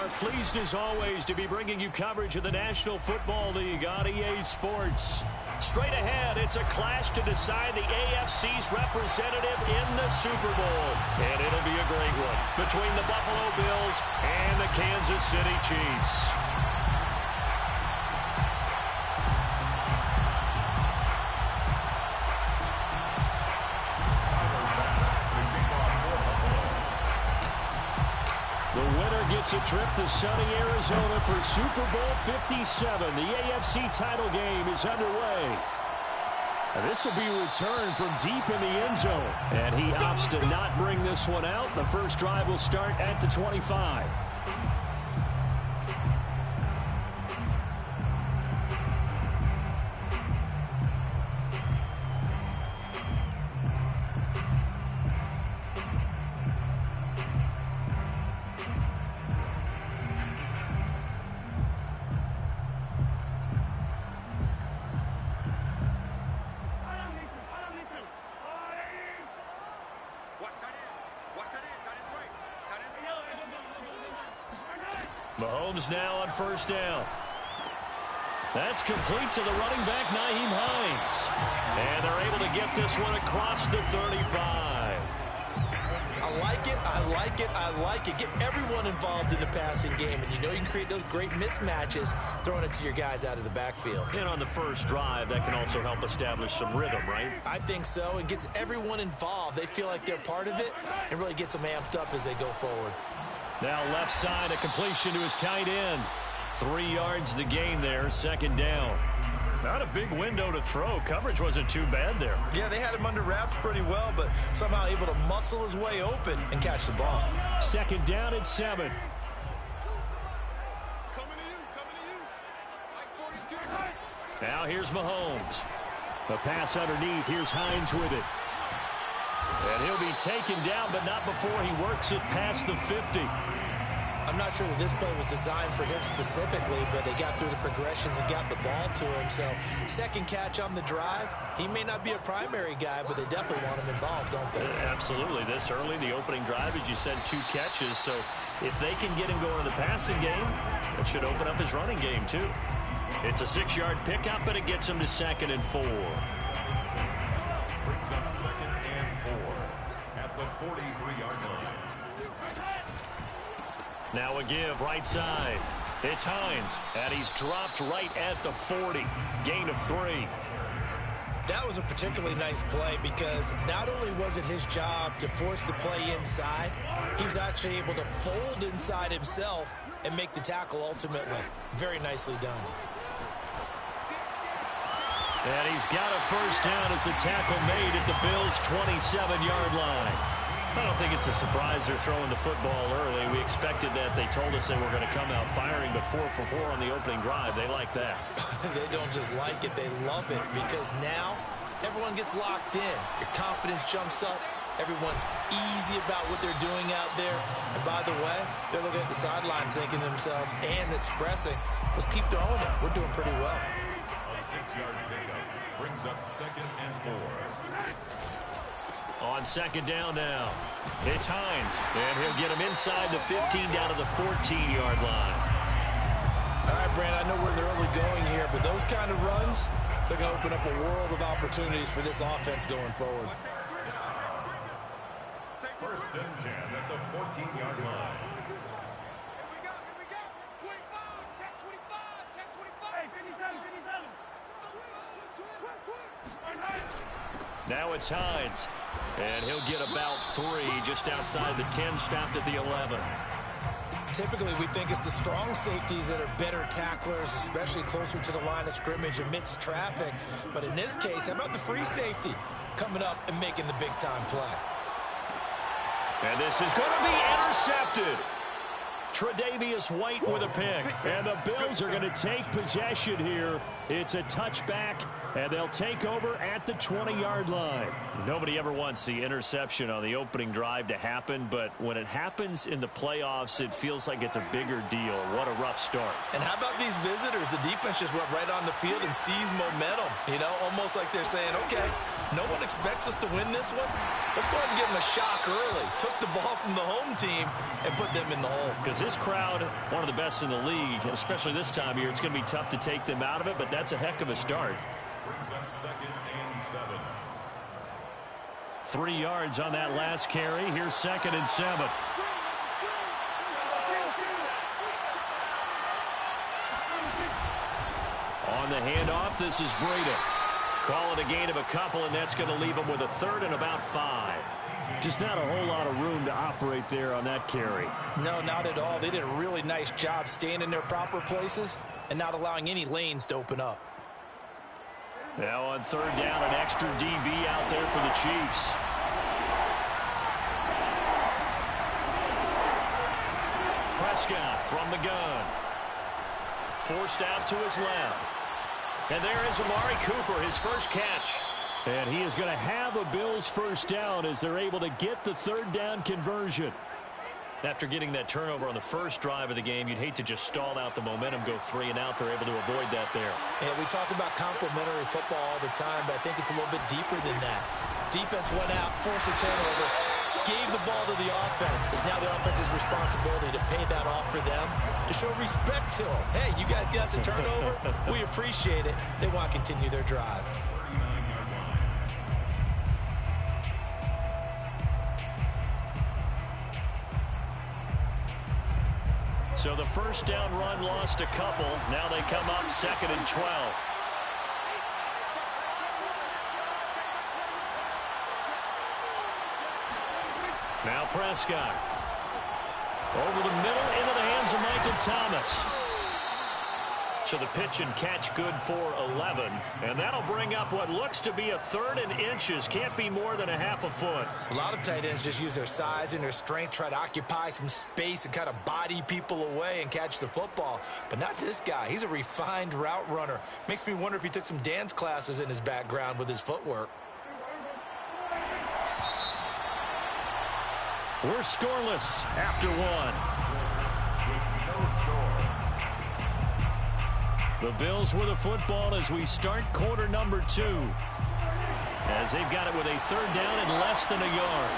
are pleased as always to be bringing you coverage of the National Football League on EA Sports. Straight ahead, it's a clash to decide the AFC's representative in the Super Bowl. And it'll be a great one between the Buffalo Bills and the Kansas City Chiefs. Gets a trip to sunny Arizona for Super Bowl 57. The AFC title game is underway. And this will be returned from deep in the end zone. And he opts to not bring this one out. The first drive will start at the 25. Mahomes now on first down. That's complete to the running back, Nyheim Hines. And they're able to get this one across the 35. I like it, I like it, I like it. Get everyone involved in the passing game. And you know you can create those great mismatches throwing it to your guys out of the backfield. And on the first drive, that can also help establish some rhythm, right? I think so. It gets everyone involved. They feel like they're part of it and really gets them amped up as they go forward. Now left side, a completion to his tight end. 3 yards the gain there, second down. Not a big window to throw. Coverage wasn't too bad there. Yeah, they had him under wraps pretty well, but somehow able to muscle his way open and catch the ball. Second down at 7. Now here's Mahomes. The pass underneath. Here's Hines with it. And he'll be taken down, but not before he works it past the 50. I'm not sure that this play was designed for him specifically, but they got through the progressions and got the ball to him. So second catch on the drive. He may not be a primary guy, but they definitely want him involved, don't they? Absolutely. This early, the opening drive, as you said, 2 catches. So if they can get him going in the passing game, it should open up his running game too. It's a 6-yard pickup, but it gets him to 2nd and 4. Brings up 2nd and 4 at the 43-yard line. Now a give right side. It's Hines, and he's dropped right at the 40. Gain of 3. That was a particularly nice play because not only was it his job to force the play inside, he was actually able to fold inside himself and make the tackle ultimately. Very nicely done. And he's got a first down as the tackle made at the Bills' 27-yard line. I don't think it's a surprise they're throwing the football early. We expected that. They told us they were going to come out firing, but 4 for 4 on the opening drive. They like that. They don't just like it, they love it, because now everyone gets locked in. Your confidence jumps up. Everyone's easy about what they're doing out there. And by the way, they're looking at the sidelines thinking to themselves and expressing, let's keep throwing it. We're doing pretty well. A 6-yard pickup brings up 2nd and 4. On second down now, it's Hines, and he'll get him inside the 15 down to the 14-yard line. All right, Brand, I know we're in the early going here, but those kind of runs, they're going to open up a world of opportunities for this offense going forward. 1st and 10 at the 14-yard line. Now it's Hines, and he'll get about 3 just outside the 10, stopped at the 11. Typically, we think it's the strong safeties that are better tacklers, especially closer to the line of scrimmage amidst traffic. But in this case, how about the free safety coming up and making the big-time play? And this is going to be intercepted. Tre'Davious White with a pick. And the Bills are going to take possession here. It's a touchback, and they'll take over at the 20-yard line. Nobody ever wants the interception on the opening drive to happen, but when it happens in the playoffs, it feels like it's a bigger deal. What a rough start. And how about these visitors? The defense just went right on the field and seized momentum. You know, almost like they're saying, okay, no one expects us to win this one. Let's go ahead and give them a shock early. Took the ball from the home team and put them in the hole. Because this crowd one of the best in the league, especially this time of year? It's going to be tough to take them out of it, but that's a heck of a start. Brings up 2nd and 7. 3 yards on that last carry. Here's 2nd and 7. On the handoff, this is Breida. Call it a gain of a couple, and that's going to leave him with a 3rd and about 5. Just not a whole lot of room to operate there on that carry. No, not at all. They did a really nice job staying in their proper places and not allowing any lanes to open up. Now on 3rd down, an extra DB out there for the Chiefs. Prescott from the gun. Forced out to his left. And there is Amari Cooper, his first catch. And he is going to have a Bills first down as they're able to get the 3rd down conversion. After getting that turnover on the first drive of the game, you'd hate to just stall out the momentum, go 3 and out. They're able to avoid that there. Yeah, we talk about complementary football all the time, but I think it's a little bit deeper than that. Defense went out, forced a turnover, gave the ball to the offense. It's now the offense's responsibility to pay that off for them, to show respect to them. Hey, you guys got some turnover? We appreciate it. They want to continue their drive. So the first down run lost a couple. Now they come up 2nd and 12. Now Prescott. Over the middle into the hands of Michael Thomas. So the pitch and catch good for 11. And that'll bring up what looks to be a 3rd and inches. Can't be more than a half a foot. A lot of tight ends just use their size and their strength, try to occupy some space and kind of body people away and catch the football. But not this guy. He's a refined route runner. Makes me wonder if he took some dance classes in his background with his footwork. We're scoreless after 1. No score. The Bills with a football as we start quarter number 2. As they've got it with a 3rd down and less than a yard.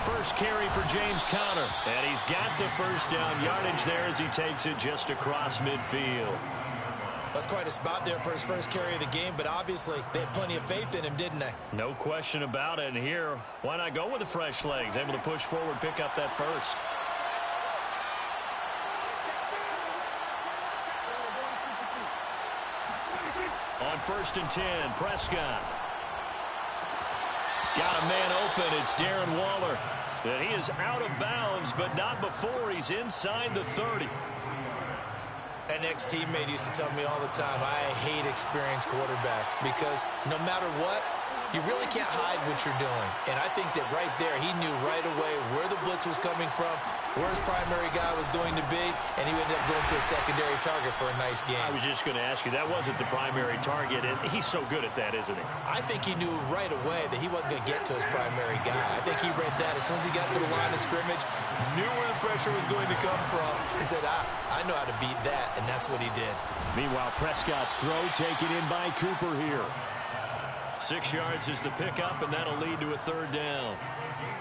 First carry for James Conner. And he's got the first down yardage there as he takes it just across midfield. That's quite a spot there for his first carry of the game, but obviously they had plenty of faith in him, didn't they? No question about it. And here, why not go with the fresh legs? Able to push forward, pick up that first. On 1st and 10, Prescott. Got a man open. It's Darren Waller. And he is out of bounds, but not before he's inside the 30. An ex-teammate used to tell me all the time, I hate experienced quarterbacks because no matter what, you really can't hide what you're doing. And I think that right there, he knew right away where the blitz was coming from, where his primary guy was going to be, and he ended up going to a secondary target for a nice game. I was just going to ask you, that wasn't the primary target, and he's so good at that, isn't he? I think he knew right away that he wasn't going to get to his primary guy. I think he read that as soon as he got to the line of scrimmage, knew where the pressure was going to come from, and said, I know how to beat that, and that's what he did. Meanwhile, Prescott's throw taken in by Cooper here. 6 yards is the pickup, and that'll lead to a 3rd down.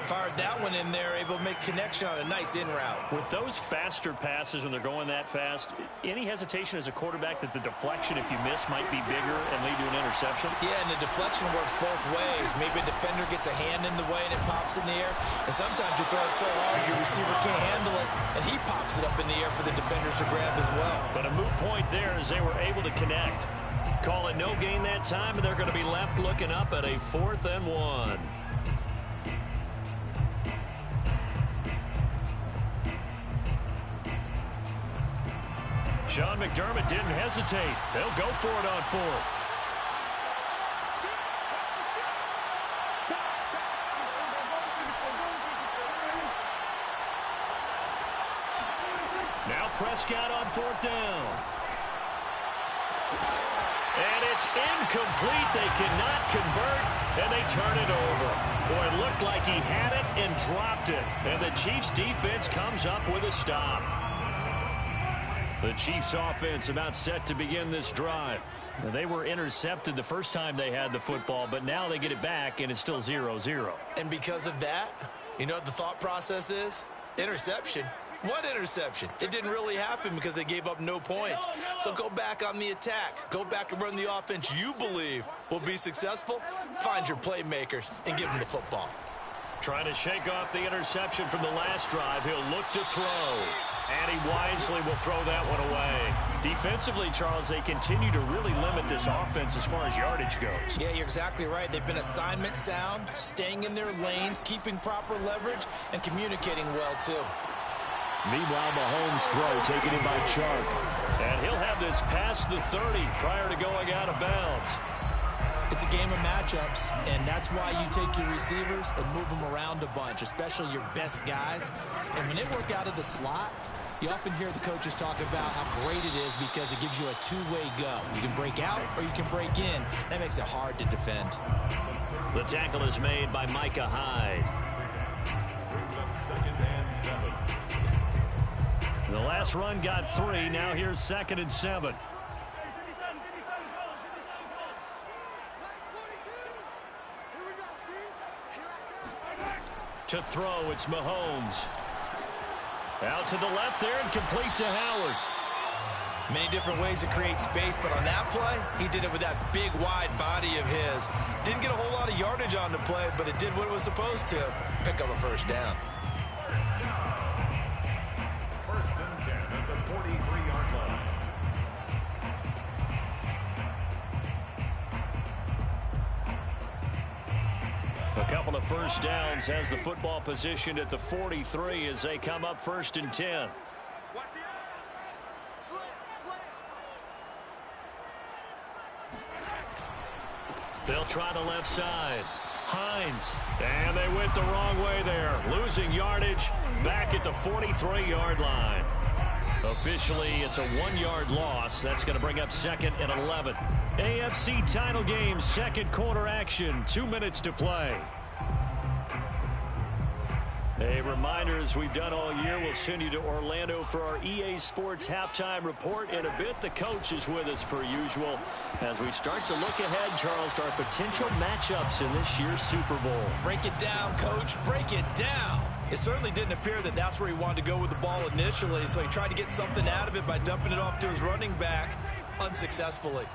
Fired that one in there, able to make connection on a nice in route. With those faster passes and they're going that fast, any hesitation as a quarterback that the deflection, if you miss, might be bigger and lead to an interception? Yeah, and the deflection works both ways. Maybe a defender gets a hand in the way and it pops in the air. And sometimes you throw it so hard your receiver can't handle it, and he pops it up in the air for the defenders to grab as well. But a moot point there as they were able to connect. Call it no gain that time, and they're going to be left looking up at a 4th and 1. Sean McDermott didn't hesitate. They'll go for it on 4th. Now Prescott on 4th down. And it's incomplete. They cannot convert, and they turn it over. Boy, it looked like he had it and dropped it. And the Chiefs' defense comes up with a stop. The Chiefs' offense about set to begin this drive. They were intercepted the first time they had the football, but now they get it back, and it's still 0-0. And because of that, you know what the thought process is? Interception. What interception? It didn't really happen because they gave up no points. So go back on the attack. Go back and run the offense you believe will be successful. Find your playmakers and give them the football. Trying to shake off the interception from the last drive. He'll look to throw. And he wisely will throw that one away. Defensively, Charles, they continue to really limit this offense as far as yardage goes. Yeah, you're exactly right. They've been assignment sound, staying in their lanes, keeping proper leverage, and communicating well, too. Meanwhile, Mahomes' throw taken in by Chark. And he'll have this past the 30 prior to going out of bounds. It's a game of matchups, and that's why you take your receivers and move them around a bunch, especially your best guys. And when they work out of the slot, you often hear the coaches talk about how great it is because it gives you a two-way go. You can break out or you can break in. That makes it hard to defend. The tackle is made by Micah Hyde. Brings up 2nd and 7. The last run got 3. Now here's 2nd and 7. To throw, it's Mahomes. Out to the left there and complete to Howard. Many different ways to create space, but on that play, he did it with that big, wide body of his. Didn't get a whole lot of yardage on the play, but it did what it was supposed to. Pick up a first down. 1st and 10 at the 43-yard line. A couple of first downs, has the football position at the 43 as they come up 1st and 10. They'll try the left side. Hines. And they went the wrong way there. Losing yardage back at the 43-yard line. Officially, it's a 1-yard loss. That's going to bring up 2nd and 11. AFC title game, second quarter action. 2 minutes to play. A reminder, as we've done all year, we'll send you to Orlando for our EA Sports halftime report. In a bit, the coach is with us per usual. As we start to look ahead, Charles, to our potential matchups in this year's Super Bowl. Break it down, Coach. Break it down. It certainly didn't appear that that's where he wanted to go with the ball initially, so he tried to get something out of it by dumping it off to his running back unsuccessfully.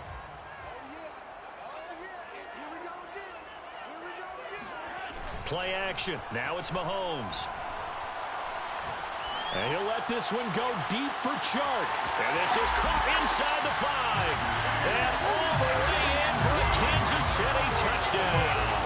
Play action. Now it's Mahomes. And he'll let this one go deep for Chark. And this is caught inside the 5. And all the way in for a Kansas City touchdown.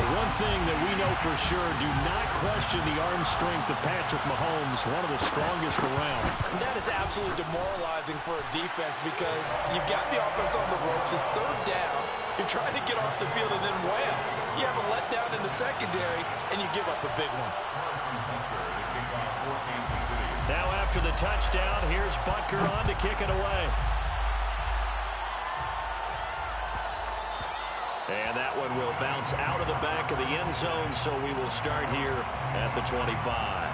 The one thing that we know for sure, do not question the arm strength of Patrick Mahomes, one of the strongest around. And that is absolutely demoralizing for a defense because you've got the offense on the ropes. It's 3rd down. You're trying to get off the field and then wham. You have a letdown in the secondary and you give up a big one. Now after the touchdown, here's Butker on to kick it away. And that one will bounce out of the back of the end zone, so we will start here at the 25.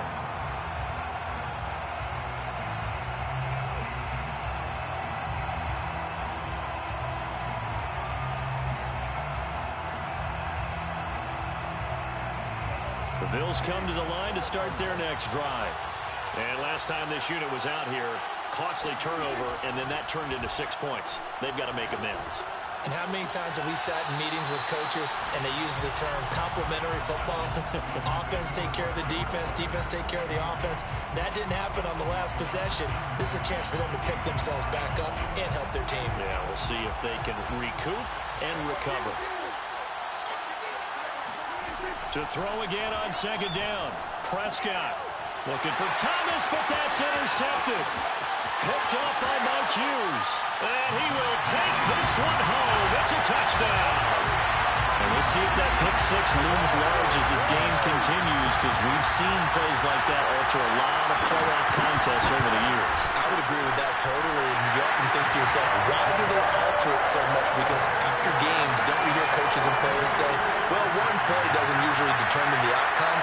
The Bills come to the line to start their next drive. And last time this unit was out here, costly turnover, and then that turned into 6 points. They've got to make amends. And how many times have we sat in meetings with coaches and they use the term complementary football? Offense take care of the defense, defense take care of the offense. That didn't happen on the last possession. This is a chance for them to pick themselves back up and help their team. Yeah, we'll see if they can recoup and recover. To throw again on 2nd down. Prescott looking for Thomas, but that's intercepted. Picked off by Mike Hughes. And he will take this one home. It's a touchdown. And we'll see if that pick 6 looms large as this game continues, because we've seen plays like that alter a lot of playoff contests over the years. I would agree with that totally. And you often think to yourself, why do they alter it so much? Because after games, don't you hear coaches and players say, well, one play doesn't usually determine the outcome?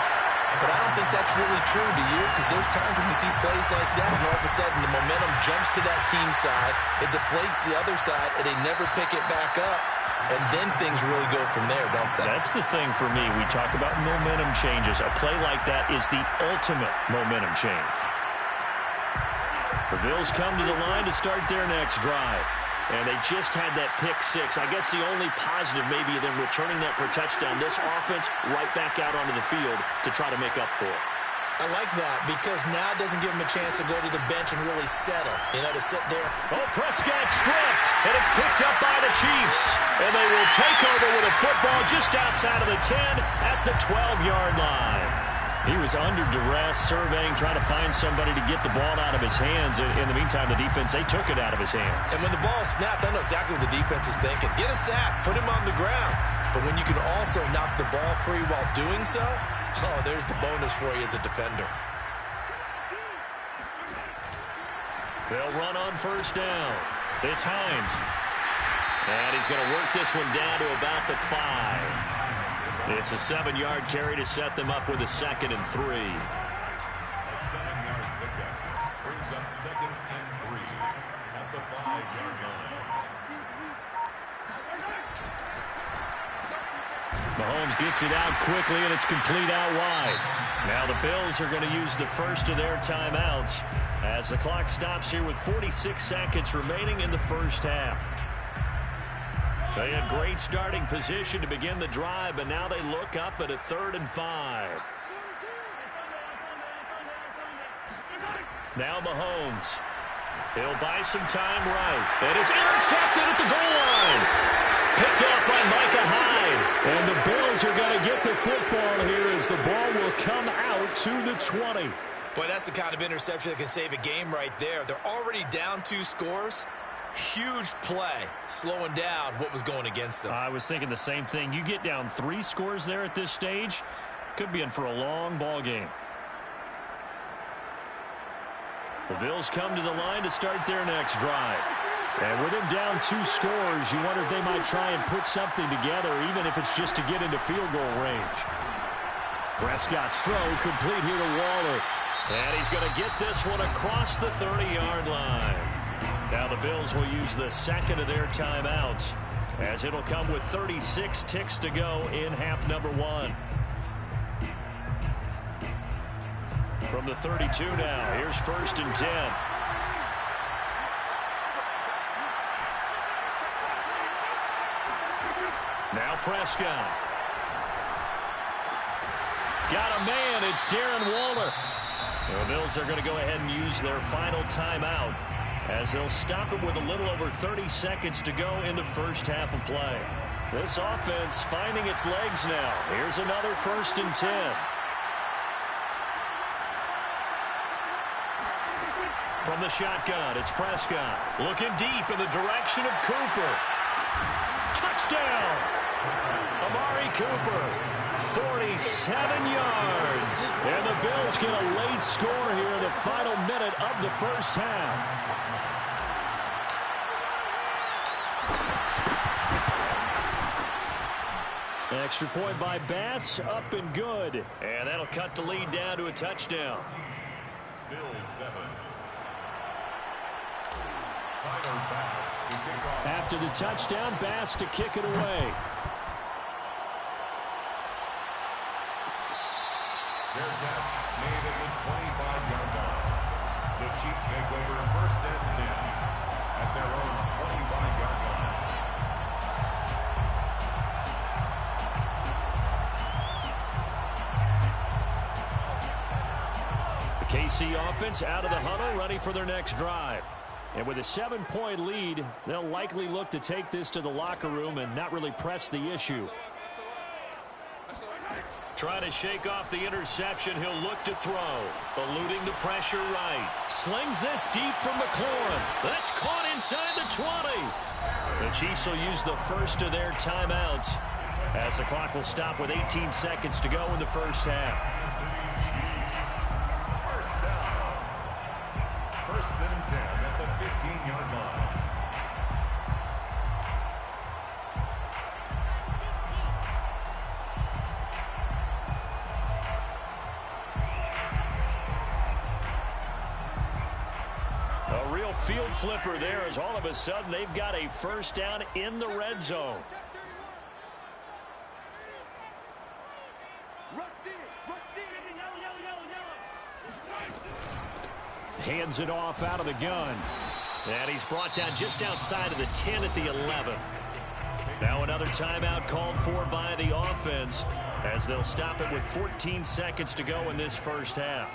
But I don't think that's really true to you? Because there's times when we see plays like that, and all of a sudden the momentum jumps to that team side, it deflates the other side, and they never pick it back up. And then things really go from there, don't they? That's the thing for me. We talk about momentum changes. A play like that is the ultimate momentum change. The Bills come to the line to start their next drive. And they just had that pick six. I guess the only positive maybe of them returning that for a touchdown. This offense right back out onto the field to try to make up for it. I like that because now it doesn't give them a chance to go to the bench and really settle. You know, to sit there. Oh, Prescott stripped, and it's picked up by the Chiefs. And they will take over with a football just outside of the 10 at the 12-yard line. He was under duress, surveying, trying to find somebody to get the ball out of his hands. In the meantime, the defense, they took it out of his hands. And when the ball snapped, I know exactly what the defense is thinking. Get a sack, put him on the ground. But when you can also knock the ball free while doing so, oh, there's the bonus for you as a defender. They'll run on first down. It's Hines. And he's going to work this one down to about the 5. It's a 7-yard carry to set them up with a 2nd and 3. A 7-yard pickup brings up 2nd and 3 at the 5-yard line. Mahomes gets it out quickly, and it's complete out wide. Now the Bills are going to use the first of their timeouts as the clock stops here with 46 seconds remaining in the first half. They had great starting position to begin the drive, but now they look up at a 3rd and 5. Now Mahomes. He'll buy some time right. And it's intercepted at the goal line. Picked off by Micah Hyde. And the Bills are going to get the football here as the ball will come out to the 20. Boy, that's the kind of interception that can save a game right there. They're already down 2 scores. Huge play, slowing down what was going against them. I was thinking the same thing. You get down 3 scores there at this stage, could be in for a long ball game. The Bills come to the line to start their next drive. And with them down 2 scores, you wonder if they might try and put something together, even if it's just to get into field goal range. Prescott's throw complete here to Waller. And he's going to get this one across the 30-yard line. Now the Bills will use the 2nd of their timeouts as it'll come with 36 ticks to go in half number 1. From the 32 now, here's 1st and 10. Now Prescott. Got a man, it's Darren Waller. The Bills are going to go ahead and use their final timeout as they'll stop it with a little over 30 seconds to go in the first half of play. This offense finding its legs now. Here's another 1st and 10. From the shotgun, it's Prescott. Looking deep in the direction of Cooper. Touchdown! Amari Cooper, 47 yards. And the Bills get a late score here in the final minute of the first half. Extra point by Bass, up and good. And that'll cut the lead down to a touchdown. Bills 7. Tyler Bass to kick off. After the touchdown, Bass to kick it away. Their catch made at the 25-yard line. The Chiefs take over 1st and 10 at their own 25-yard line. The KC offense out of the huddle, ready for their next drive. And with a 7-point lead, they'll likely look to take this to the locker room and not really press the issue. Trying to shake off the interception, he'll look to throw. Eluding the pressure right. Slings this deep from McLaurin. That's caught inside the 20. The Chiefs will use the first of their timeouts as the clock will stop with 18 seconds to go in the first half. First down. 1st and 10 at the 15-yard line. real field flipper there as all of a sudden they've got a first down in the red zone. Hands it off out of the gun. And he's brought down just outside of the 10 at the 11. Now another timeout called for by the offense as they'll stop it with 14 seconds to go in this first half.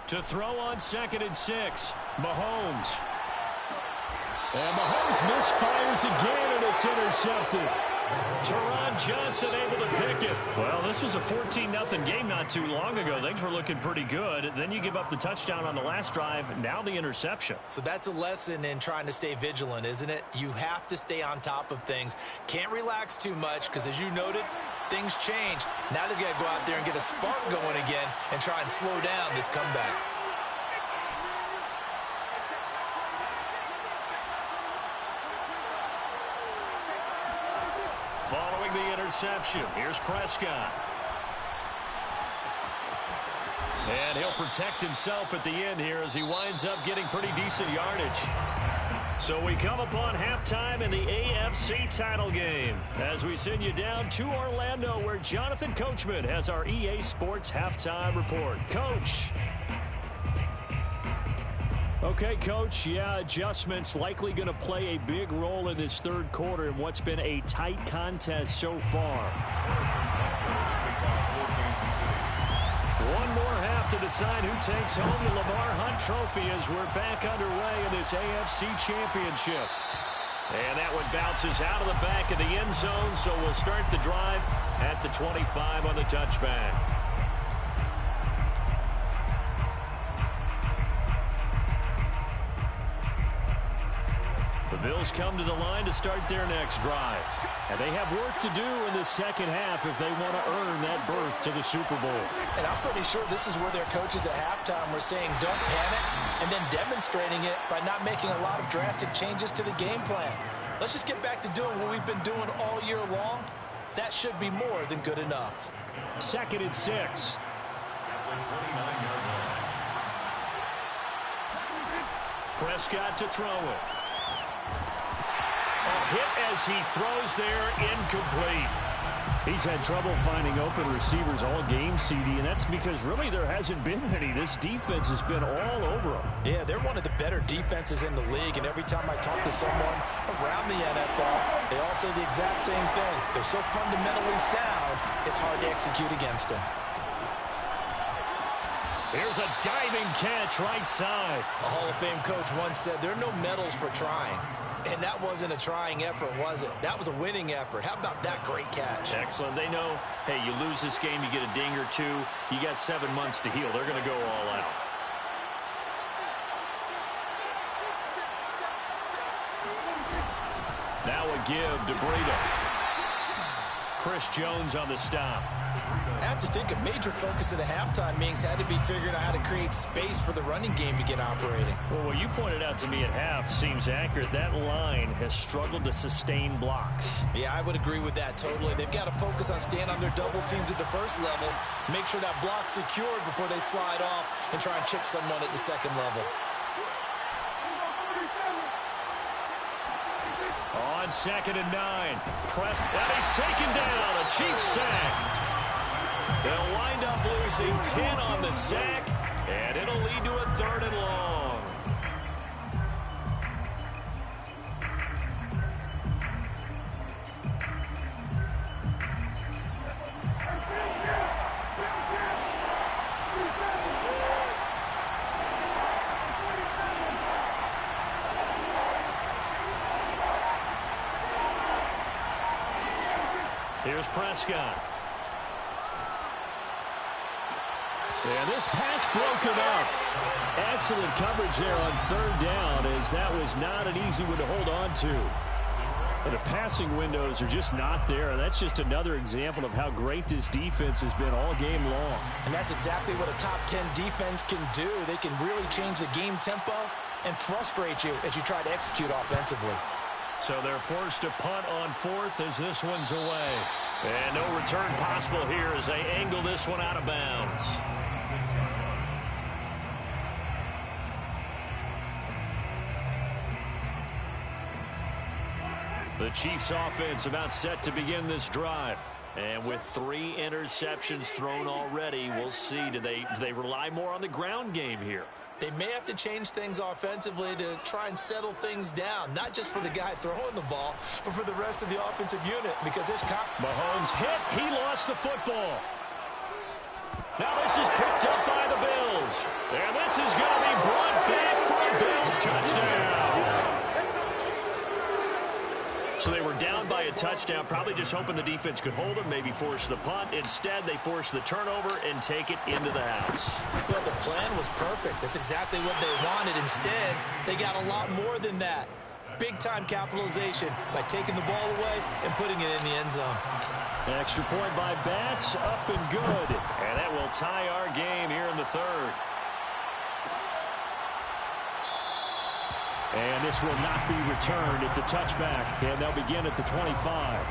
To throw on 2nd and 6, Mahomes. And Mahomes misfires again, and it's intercepted. Teron Johnson able to pick it. Well, this was a 14-0 game not too long ago. Things were looking pretty good. Then you give up the touchdown on the last drive. Now the interception. So that's a lesson in trying to stay vigilant, isn't it? You have to stay on top of things. Can't relax too much because, as you noted, things change. Now they've got to go out there and get a spark going again and try and slow down this comeback. Following the interception, here's Prescott. And he'll protect himself at the end here as he winds up getting pretty decent yardage. So we come upon halftime in the AFC title game as we send you down to Orlando where Jonathan Coachman has our EA Sports halftime report. Coach. Okay, Coach, yeah, adjustments likely going to play a big role in this third quarter in what's been a tight contest so far. One more half to decide who takes home the Lamar Hunt Trophy as we're back underway in this AFC Championship. And that one bounces out of the back of the end zone, so we'll start the drive at the 25 on the touchback. The Bills come to the line to start their next drive. And they have work to do in the second half if they want to earn that berth to the Super Bowl. And I'm pretty sure this is where their coaches at halftime were saying don't panic and then demonstrating it by not making a lot of drastic changes to the game plan. Let's just get back to doing what we've been doing all year long. That should be more than good enough. 2nd and 6. Prescott to throw it. A hit as he throws there, incomplete. He's had trouble finding open receivers all game, CD, and that's because really there hasn't been many. This defense has been all over them. Yeah, they're one of the better defenses in the league, and every time I talk to someone around the NFL, they all say the exact same thing. They're so fundamentally sound, it's hard to execute against them. Here's a diving catch right side. A Hall of Fame coach once said there are no medals for trying. And that wasn't a trying effort, was it? That was a winning effort. How about that great catch? Excellent. They know, hey, you lose this game, you get a ding or two. You got 7 months to heal. They're going to go all out. Now a give to Breida. Chris Jones on the stop. I have to think a major focus at a halftime meetings had to be figuring out how to create space for the running game to get operating. Well, what you pointed out to me at half seems accurate. That line has struggled to sustain blocks. Yeah, I would agree with that totally. They've got to focus on staying on their double teams at the first level, make sure that block's secured before they slide off and try and chip someone at the second level. On 2nd and 9. Prescott, he's taken down. A Chiefs sack. They'll wind up losing 10 on the sack, and it'll lead to a 3rd and long. Here's Prescott. And this pass broken up. Excellent coverage there on 3rd down, as that was not an easy one to hold on to. And the passing windows are just not there. That's just another example of how great this defense has been all game long. And that's exactly what a top 10 defense can do. They can really change the game tempo and frustrate you as you try to execute offensively. So they're forced to punt on 4th as this one's away. And no return possible here as they angle this one out of bounds. The Chiefs offense about set to begin this drive. And with 3 interceptions thrown already, we'll see. Do they rely more on the ground game here? They may have to change things offensively to try and settle things down, not just for the guy throwing the ball, but for the rest of the offensive unit, because there's Mahomes hit. He lost the football. Now this is picked up by the Bills. And this is going to be brought back for a Bills touchdown. So they were down by a touchdown, probably just hoping the defense could hold them, maybe force the punt. Instead, they force the turnover and take it into the house. Well, the plan was perfect. That's exactly what they wanted. Instead, they got a lot more than that. Big-time capitalization by taking the ball away and putting it in the end zone. Extra point by Bass, up and good. And that will tie our game here in the third. And this will not be returned. It's a touchback, and they'll begin at the 25.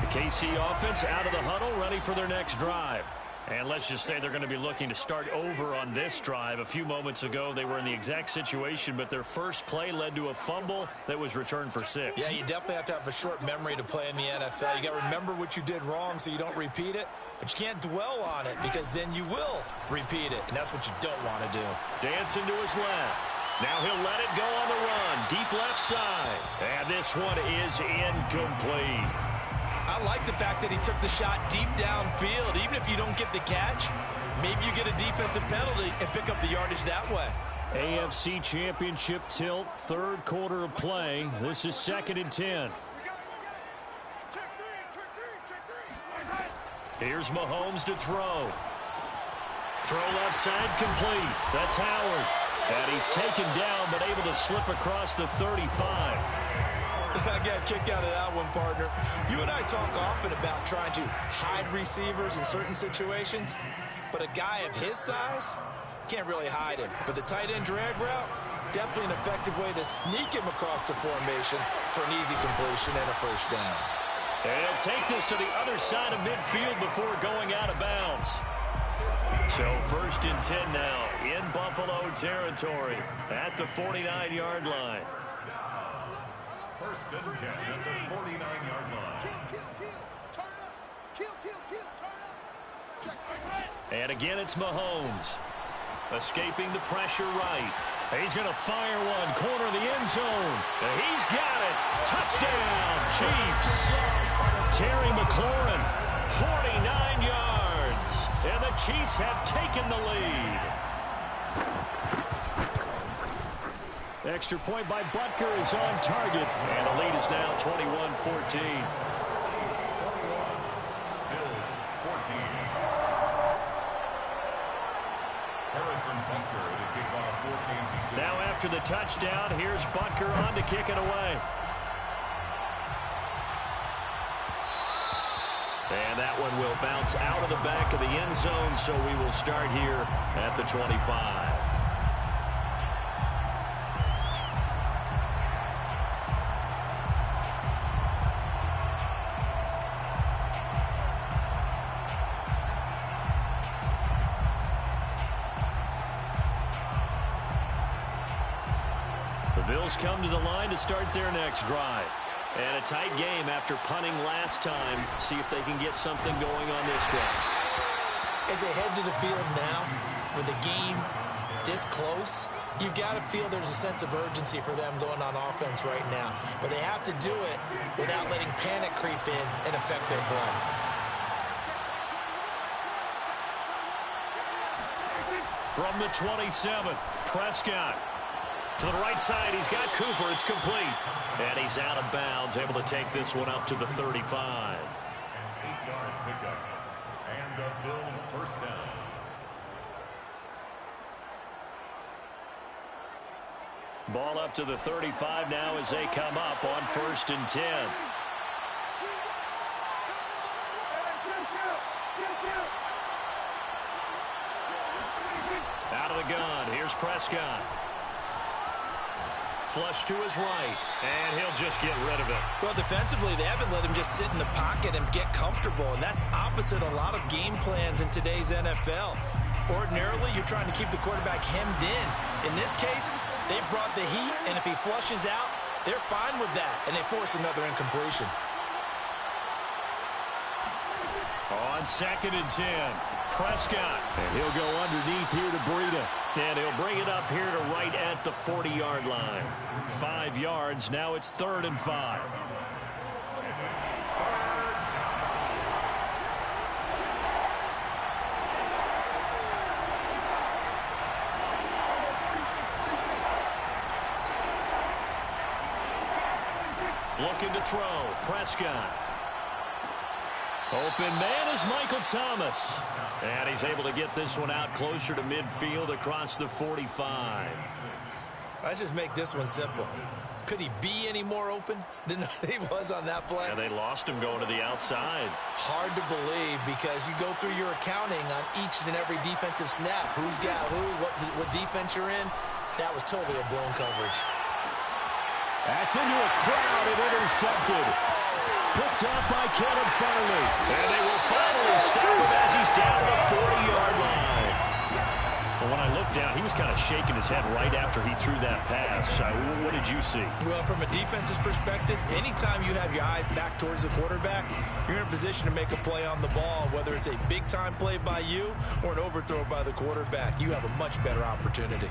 The KC offense out of the huddle, ready for their next drive. And let's just say they're going to be looking to start over on this drive. A few moments ago, they were in the exact situation, but their first play led to a fumble that was returned for 6. Yeah, you definitely have to have a short memory to play in the NFL. You got to remember what you did wrong so you don't repeat it, but you can't dwell on it because then you will repeat it, and that's what you don't want to do. Dancing to his left. Now he'll let it go on the run. Deep left side. And this one is incomplete. I like the fact that he took the shot deep downfield. Even if you don't get the catch, maybe you get a defensive penalty and pick up the yardage that way. AFC Championship tilt, third quarter of play. This is 2nd and 10. Here's Mahomes to throw. Throw left side complete. That's Howard. And he's taken down but able to slip across the 35. I got a kick out of that one, partner. You and I talk often about trying to hide receivers in certain situations, but a guy of his size can't really hide him. But the tight end drag route, definitely an effective way to sneak him across the formation for an easy completion and a first down. And he'll take this to the other side of midfield before going out of bounds. So 1st and 10 now in Buffalo territory at the 49-yard line. 1st and 10 at the 49-yard line. And again, it's Mahomes. Escaping the pressure right. He's going to fire one. Corner of the end zone. And he's got it. Touchdown, Chiefs. Terry McLaurin, 49 yards. And the Chiefs have taken the lead. Extra point by Butker is on target. And the lead is now 21-14. Bills 14. Harrison Butker to kick off 14-6. Now after the touchdown, here's Butker on to kick it away. And that one will bounce out of the back of the end zone, so we will start here at the 25. The Bills come to the line to start their next drive. And a tight game after punting last time. See if they can get something going on this drive. As they head to the field now, with the game this close, you've got to feel there's a sense of urgency for them going on offense right now. But they have to do it without letting panic creep in and affect their play. From the 27, Prescott. To the right side, he's got Cooper. It's complete. And he's out of bounds, able to take this one up to the 35. An 8-yard pickup. And the Bills first down. Ball up to the 35 now as they come up on 1st and 10. Here's Prescott. Flush to his right, and he'll just get rid of it. Well, defensively, they haven't let him just sit in the pocket and get comfortable, and that's opposite a lot of game plans in today's NFL. Ordinarily, you're trying to keep the quarterback hemmed in. In this case, they brought the heat, and if he flushes out, they're fine with that, and they force another incompletion. On 2nd and 10, Prescott. And he'll go underneath here to Breida. And he'll bring it up here to right at the 40-yard line. 5 yards. Now it's 3rd and 5. Looking to throw. Prescott. Open man is Michael Thomas. And he's able to get this one out closer to midfield across the 45. Let's just make this one simple. Could he be any more open than he was on that play? Yeah, they lost him going to the outside. Hard to believe because you go through your accounting on each and every defensive snap. Who's got who, what defense you're in. That was totally a blown coverage. That's into a crowd and intercepted. Picked up by Kevin Farley. And they will finally stop him as he's down to the 40-yard line. Well, when I looked down, he was kind of shaking his head right after he threw that pass. What did you see? Well, from a defense's perspective, anytime you have your eyes back towards the quarterback, you're in a position to make a play on the ball, whether it's a big-time play by you or an overthrow by the quarterback. You have a much better opportunity.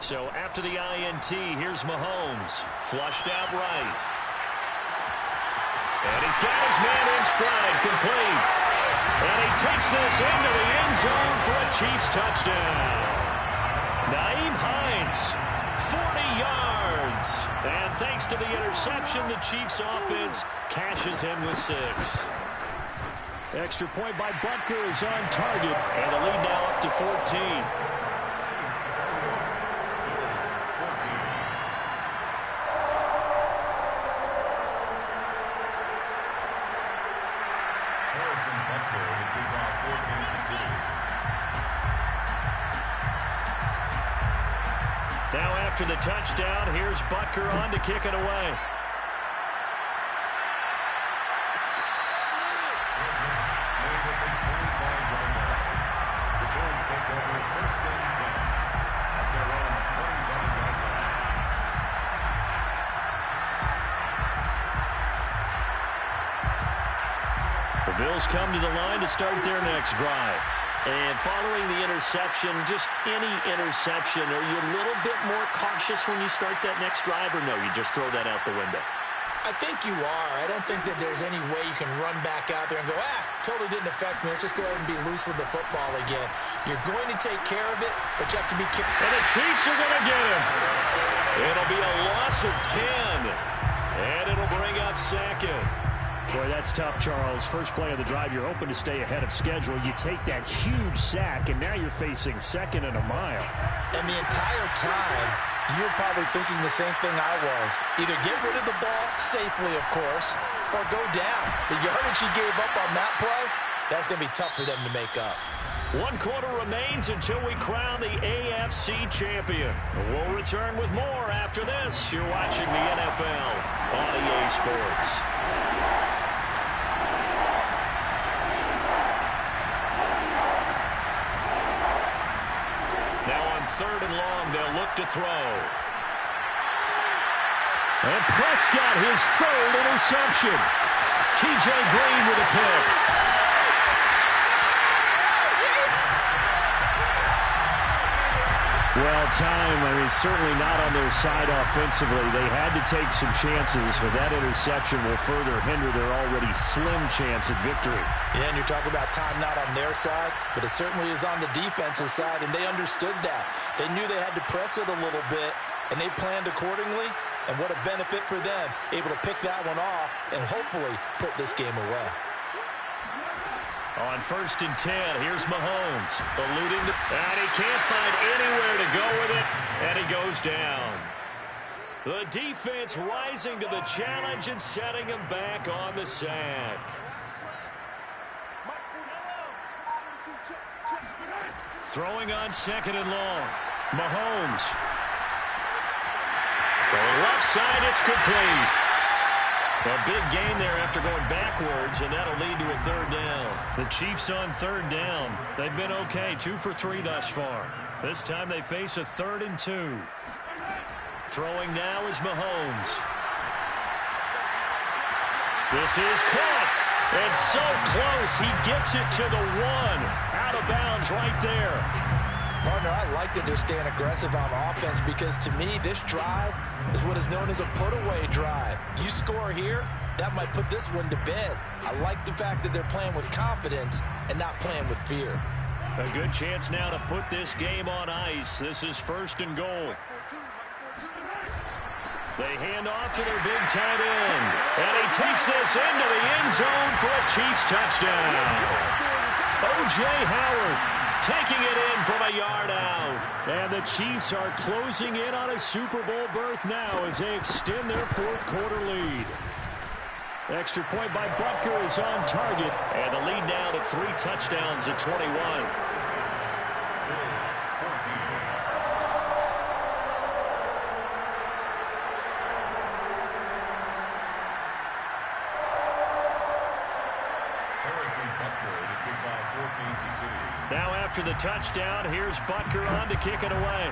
So after the INT, here's Mahomes. Flushed out right. And he's got his man in stride, complete. And he takes this into the end zone for a Chiefs touchdown. Nyheim Hines, 40 yards. And thanks to the interception, the Chiefs offense cashes in with 6. Extra point by Butker is on target. And the lead now up to 14. Now after the touchdown, here's Butker on to kick it away. The Bills take over 1st and 10 at their own 25-yard line. The Bills come to the line to start their next drive. And following the interception, just any interception, are you a little bit more cautious when you start that next drive, or no, you just throw that out the window? I think you are. I don't think that there's any way you can run back out there and go, totally didn't affect me. Let's just go ahead and be loose with the football again. You're going to take care of it, but you have to be careful. And the Chiefs are going to get him. It'll be a loss of 10, and it'll bring up 2nd. Boy, that's tough, Charles. First play of the drive, you're hoping to stay ahead of schedule. You take that huge sack, and now you're facing 2nd and a mile. And the entire time, you're probably thinking the same thing I was. Either get rid of the ball, safely, of course, or go down. The yardage he gave up on that play, that's going to be tough for them to make up. 1 quarter remains until we crown the AFC champion. We'll return with more after this. You're watching the NFL on EA Sports. Now on 3rd and long, they'll look to throw. And Prescott, his 3rd interception. T.J. Green with a pick. Well, time, certainly not on their side offensively. They had to take some chances, but that interception will further hinder their already slim chance at victory. Yeah, and you're talking about time not on their side, but it certainly is on the defense's side, and they understood that. They knew they had to press it a little bit, and they planned accordingly, and what a benefit for them, able to pick that one off and hopefully put this game away. On 1st and 10, here's Mahomes. Eluding and he can't find anywhere to go with it, and he goes down. The defense rising to the challenge and setting him back on the sack. Throwing on 2nd and long. Mahomes. Throwing left side, it's complete. A big gain there after going backwards, and that'll lead to a 3rd down. The Chiefs on 3rd down. They've been okay, 2 for 3 thus far. This time they face a 3rd and 2. Throwing now is Mahomes. This is caught. And so close, he gets it to the 1. Out of bounds right there. Partner, I like that they're staying aggressive on offense because to me, this drive is what is known as a put-away drive. You score here, that might put this one to bed. I like the fact that they're playing with confidence and not playing with fear. A good chance now to put this game on ice. This is 1st and goal. They hand off to their big tight end. And he takes this into the end zone for a Chiefs touchdown. O.J. Howard taking it in from a yard out. And the Chiefs are closing in on a Super Bowl berth now as they extend their 4th quarter lead. Extra point by Butker is on target. And the lead now to 3 touchdowns at 21. Now after the touchdown, here's Butker on to kick it away.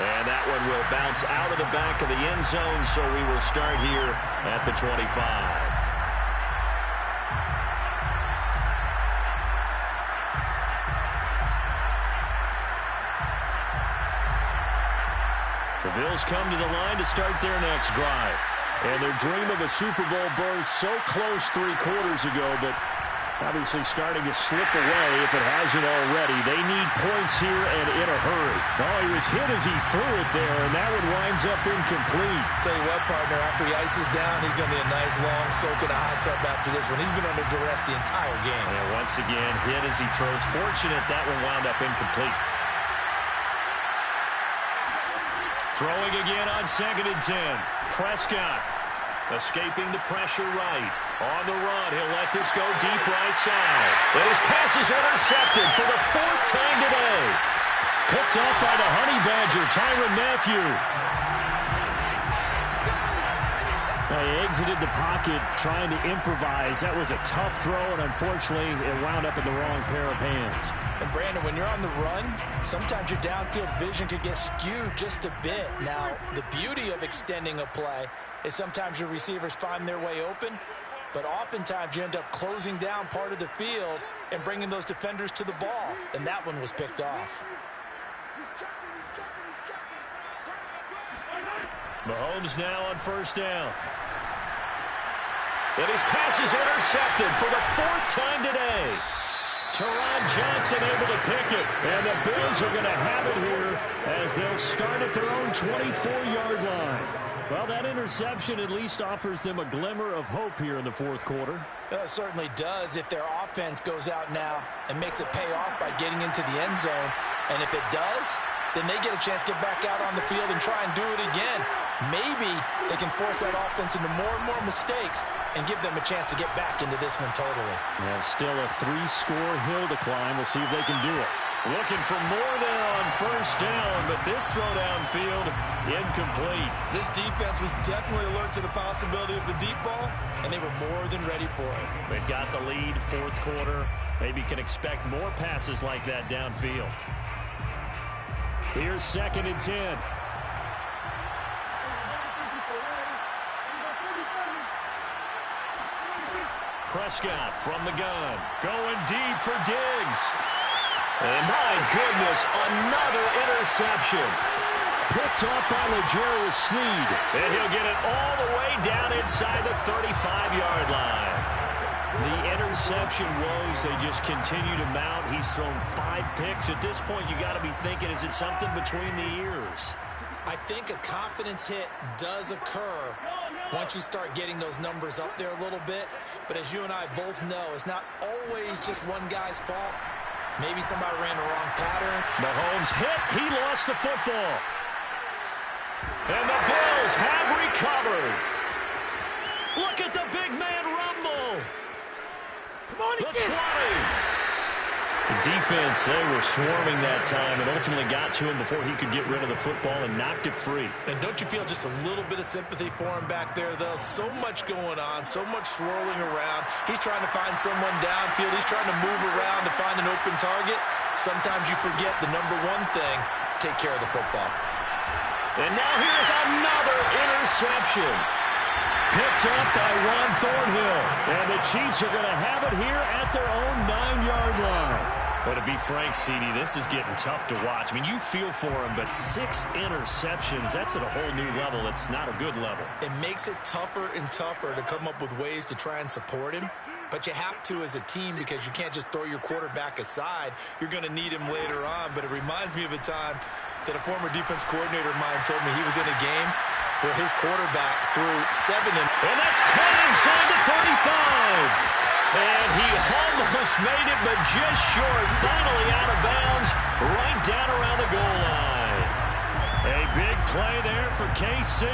And that one will bounce out of the back of the end zone, so we will start here at the 25. The Bills come to the line to start their next drive. And their dream of a Super Bowl berth so close 3 quarters ago, but obviously starting to slip away if it hasn't already. They need points here and in a hurry. Oh, he was hit as he threw it there, and that one winds up incomplete. Tell you what, partner, after he ices down, he's going to be a nice long soak in a hot tub after this one. He's been under duress the entire game. And once again, hit as he throws. Fortunate that one wound up incomplete. Throwing again on 2nd and 10. Prescott escaping the pressure right. On the run, he'll let this go deep right side. And his pass is intercepted for the 4th time today. Picked up by the Honey Badger, Tyrann Mathieu. He exited the pocket trying to improvise. That was a tough throw, and unfortunately, it wound up in the wrong pair of hands. And Brandon, when you're on the run, sometimes your downfield vision could get skewed just a bit. Now, the beauty of extending a play is sometimes your receivers find their way open, but oftentimes you end up closing down part of the field and bringing those defenders to the ball, and that one was picked off. Mahomes now on 1st down. And his pass is intercepted for the 4th time today. Teron Johnson able to pick it. And the Bills are going to have it here as they'll start at their own 24-yard line. Well, that interception at least offers them a glimmer of hope here in the 4th quarter. It certainly does if their offense goes out now and makes it pay off by getting into the end zone. And if it does, then they get a chance to get back out on the field and try and do it again. Maybe they can force that offense into more and more mistakes and give them a chance to get back into this one totally. Yeah, still a 3-score hill to climb. We'll see if they can do it. Looking for more there on 1st down, but this throw downfield incomplete. This defense was definitely alert to the possibility of the deep ball, and they were more than ready for it. They've got the lead, 4th quarter. Maybe can expect more passes like that downfield. Here's 2nd and 10. Prescott from the gun. Going deep for Diggs. And my goodness, another interception. Picked off by L'Jarius Sneed. And he'll get it all the way down inside the 35-yard line. The interception woes, they just continue to mount. He's thrown 5 picks. At this point, you got to be thinking, is it something between the ears? I think a confidence hit does occur once you start getting those numbers up there a little bit. But as you and I both know, it's not always just one guy's fault. Maybe somebody ran the wrong pattern. Mahomes hit. He lost the football. And the Bills have recovered. Look at the big man rumble. Come on, the 20. The defense, they were swarming that time and ultimately got to him before he could get rid of the football and knocked it free. And don't you feel just a little bit of sympathy for him back there, though? So much going on, so much swirling around. He's trying to find someone downfield. He's trying to move around to find an open target. Sometimes you forget the number one thing, take care of the football. And now here's another interception. Picked up by Ron Thornhill. And the Chiefs are going to have it here at their own 9-yard line. But to be frank, CD, this is getting tough to watch. I mean, you feel for him, but 6 interceptions, that's at a whole new level. It's not a good level. It makes it tougher and tougher to come up with ways to try and support him. But you have to as a team because you can't just throw your quarterback aside. You're going to need him later on. But it reminds me of a time that a former defense coordinator of mine told me he was in a game where his quarterback threw 7 and that's caught inside the 35. And he almost made it, but just short. Finally out of bounds, right down around the goal line. A big play there for KC.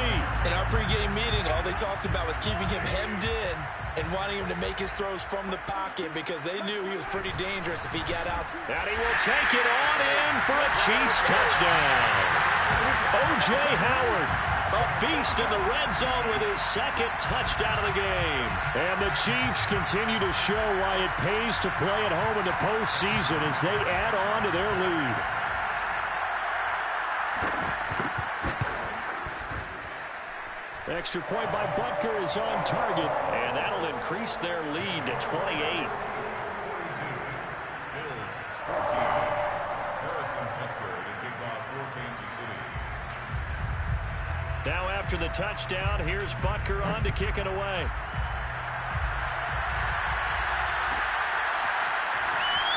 In our pregame meeting, all they talked about was keeping him hemmed in and wanting him to make his throws from the pocket because they knew he was pretty dangerous if he got out. And he will take it on in for a Chiefs touchdown. O.J. Howard, a beast in the red zone with his 2nd touchdown of the game. And the Chiefs continue to show why it pays to play at home in the postseason as they add on to their lead. Extra point by Butker is on target, and that'll increase their lead to 28. Bills 14. Harrison Butker to kick off for Kansas City. Now after the touchdown, here's Butker on to kick it away.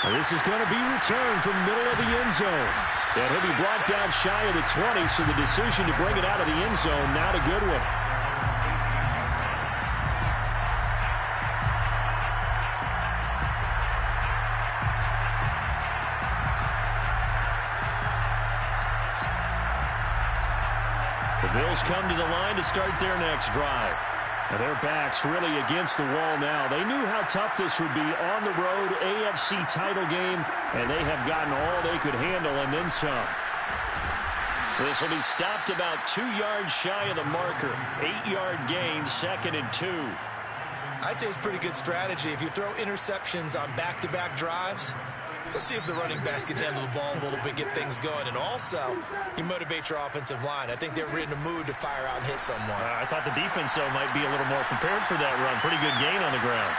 This is going to be returned from the middle of the end zone. And he'll be brought down shy of the 20, so the decision to bring it out of the end zone, not a good one. The Bills come to the line to start their next drive. And their backs really against the wall now. They knew how tough this would be on the road, AFC title game, and they have gotten all they could handle and then some. This will be stopped about 2 yards shy of the marker. 8-yard gain, 2nd and 2. I'd say it's pretty good strategy. If you throw interceptions on back-to-back drives, let's see if the running backs can handle the ball a little bit, get things going. And also, you motivate your offensive line. I think they're in the mood to fire out and hit someone. I thought the defense, though, might be a little more prepared for that run. Pretty good gain on the ground.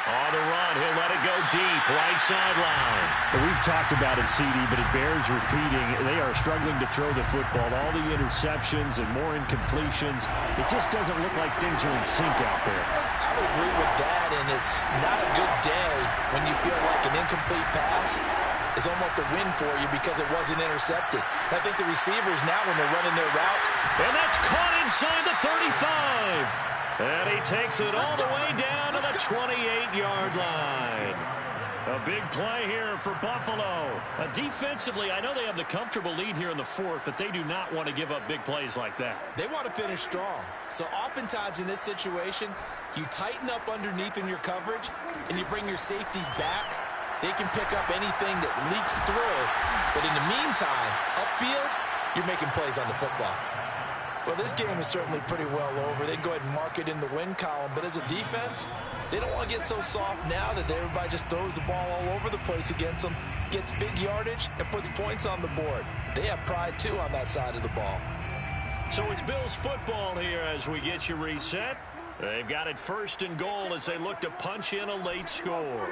On the run, he'll let it go deep, right sideline. We've talked about it, CD, but it bears repeating. They are struggling to throw the football. All the interceptions and more incompletions. It just doesn't look like things are in sync out there. I would agree with that, and it's not a good day when you feel like an incomplete pass is almost a win for you because it wasn't intercepted. I think the receivers now, when they're running their routes, and that's caught inside the 35. And he takes it all the way down to the 28-yard line. A big play here for Buffalo. Defensively, I know they have the comfortable lead here in the 4th, but they do not want to give up big plays like that. They want to finish strong. So oftentimes in this situation, you tighten up underneath in your coverage, and you bring your safeties back. They can pick up anything that leaks through. But in the meantime, upfield, you're making plays on the football. well, this game is certainly pretty well over. They can go ahead and mark it in the win column. But as a defense, they don't want to get so soft now that everybody just throws the ball all over the place against them, gets big yardage, and puts points on the board. They have pride, too, on that side of the ball. So it's Bills football here as we get you reset. They've got it 1st and goal as they look to punch in a late score.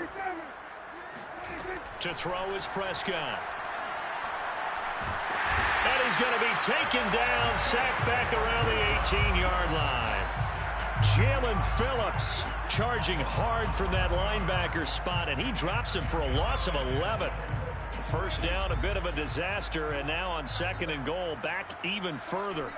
To throw is Prescott. And he's going to be taken down, sacked back around the 18-yard line. Jalen Phillips charging hard from that linebacker spot, and he drops him for a loss of 11. First down, a bit of a disaster, and now on 2nd and goal, back even further.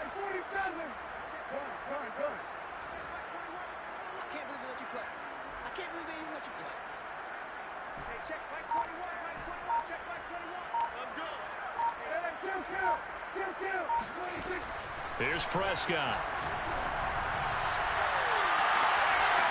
Here's Prescott.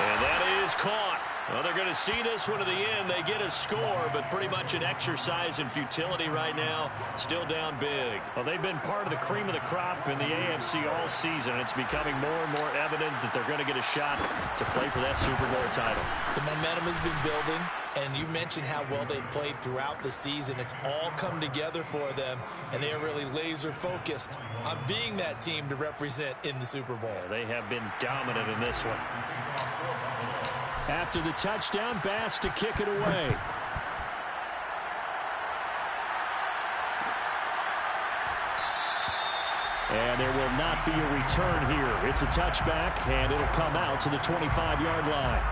And that is caught. Well, they're going to see this one to the end. They get a score, but pretty much an exercise in futility right now. Still down big. Well, they've been part of the cream of the crop in the AFC all season. It's becoming more and more evident that they're going to get a shot to play for that Super Bowl title. The momentum has been building, and you mentioned how well they've played throughout the season. It's all come together for them, and they are really laser-focused on being that team to represent in the Super Bowl. They have been dominant in this one. After the touchdown, Bass to kick it away. And there will not be a return here. It's a touchback, and it'll come out to the 25-yard line.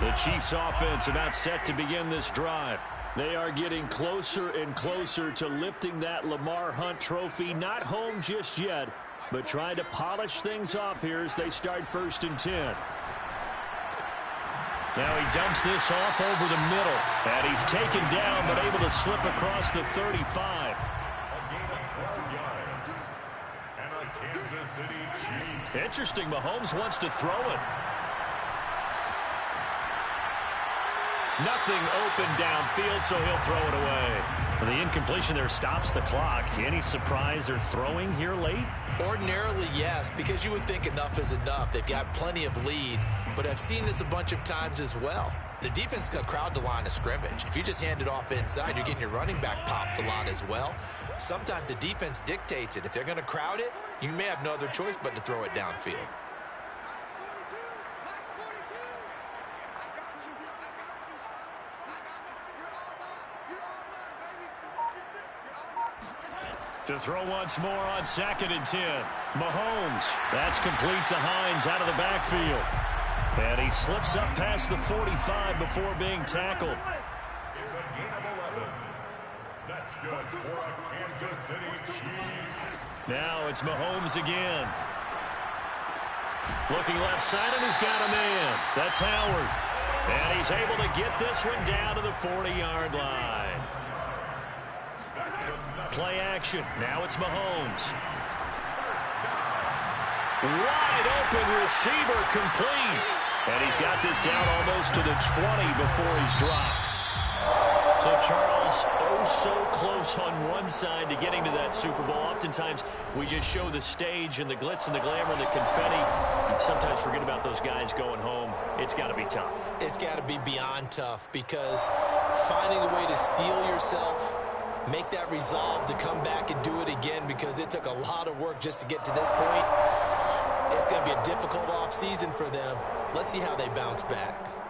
The Chiefs offense about set to begin this drive. They are getting closer and closer to lifting that Lamar Hunt trophy. Not home just yet, but trying to polish things off here as they start 1st and 10. Now he dumps this off over the middle. And he's taken down, but able to slip across the 35. A gain of 12 yards. And a Kansas City Chiefs. Interesting, Mahomes wants to throw it. Nothing open downfield, so he'll throw it away. The incompletion there stops the clock. Any surprise they're throwing here late? Ordinarily, yes, because you would think enough is enough. They've got plenty of lead, but I've seen this a bunch of times as well. The defense can crowd the line of scrimmage. If you just hand it off inside, you're getting your running back popped a lot as well. Sometimes the defense dictates it. If they're going to crowd it, you may have no other choice but to throw it downfield. To throw once more on 2nd and 10. Mahomes. That's complete to Hines out of the backfield. And he slips up past the 45 before being tackled. It's a gain of 11. That's good for a Kansas City Chiefs. Now it's Mahomes again. Looking left side, and he's got a man. That's Howard. And he's able to get this one down to the 40-yard line. Play action. Now it's Mahomes. Wide open receiver complete. And he's got this down almost to the 20 before he's dropped. So, Charles, oh so close on one side to getting to that Super Bowl. Oftentimes, we just show the stage and the glitz and the glamour and the confetti. You sometimes forget about those guys going home. It's got to be tough. It's got to be beyond tough because finding a way to steel yourself, make that resolve to come back and do it again because it took a lot of work just to get to this point. It's going to be a difficult offseason for them. Let's see how they bounce back.